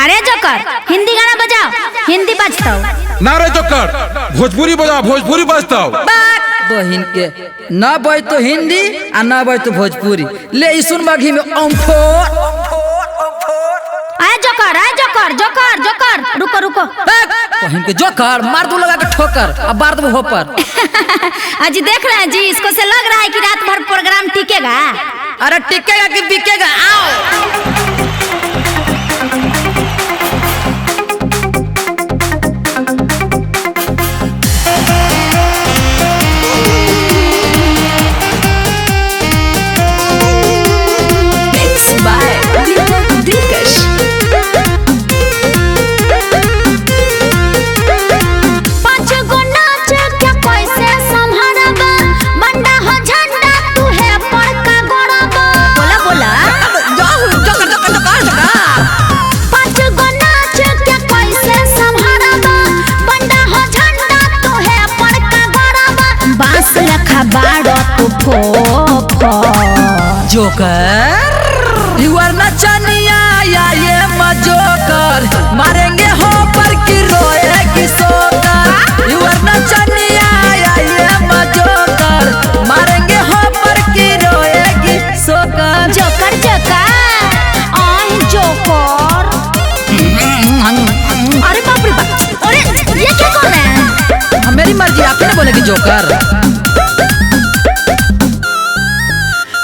अरे जोकर हिंदी गाना बजाओ, हिंदी बजता ना रे जोकर भोजपुरी बजा, भोजपुरी बजता बहिन के ना बज तो हिंदी आ ना बज तो भोजपुरी ले सुन बाघी में आए जोकर, आए जोकर, जोकर जोकर रुको रुको बहिन के जोकर मार दो लगा के ठोकर अब बार दो होपर। अजी देख रहे हैं जी, इसको से लग रहा है कि रात भर प्रोग्राम टिकेगा। अरे टिकेगा कि बिकेगा आओ। जोकर यू आर नचनिया या ये मजोकर मारेंगे हो पर की रोएगी सोकर। यू आर नचनिया या ये मजोकर मारेंगे हो पर की रोएगी सोकर। जोकर जोकर आई जोकर। अरे बाप रे बाप, अरे ये क्या कौन है? मेरी मर्जी, आपने बोलेगी जोकर।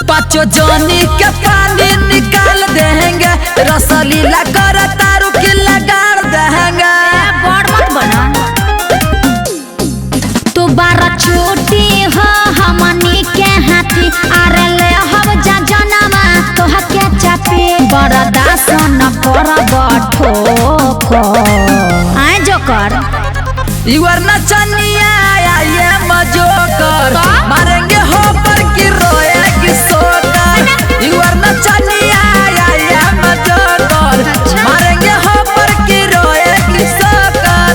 पाँचों जोनी के पानी निकाल देंगे, रसलीला कर तारू की लगाड़ देंगे। बड़ मत बना तू, बारह छोटी हो हमनी के हाथी। अरे ले हम जा जनमा तो हके चापी बरदास न करब ठोको। आए जोकर यू आर नचनिया या ये मजोकर मारेंगे हो पर की रोएगी सोकर। यू आर नचनिया या ये मजोकर मारेंगे हो पर की रोएगी सोकर।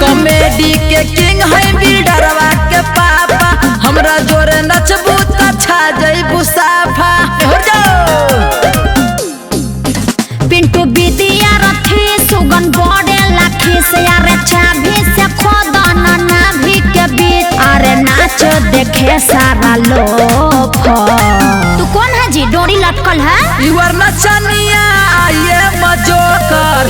कॉमेडी के किंग है बिल्डरवा के पापा, हमरा जोरे नचबू त छा जइबू साफा। हो जाओ पिंटू बिदिया रखी सुगन बड़े लाखी से। अरे चाबी से खोदन नाभि के बीच। अरे नाच देखे सारा लोग। तू कौन है जी, डोरी लटकल है? यू आर नचनिया ये मजोकर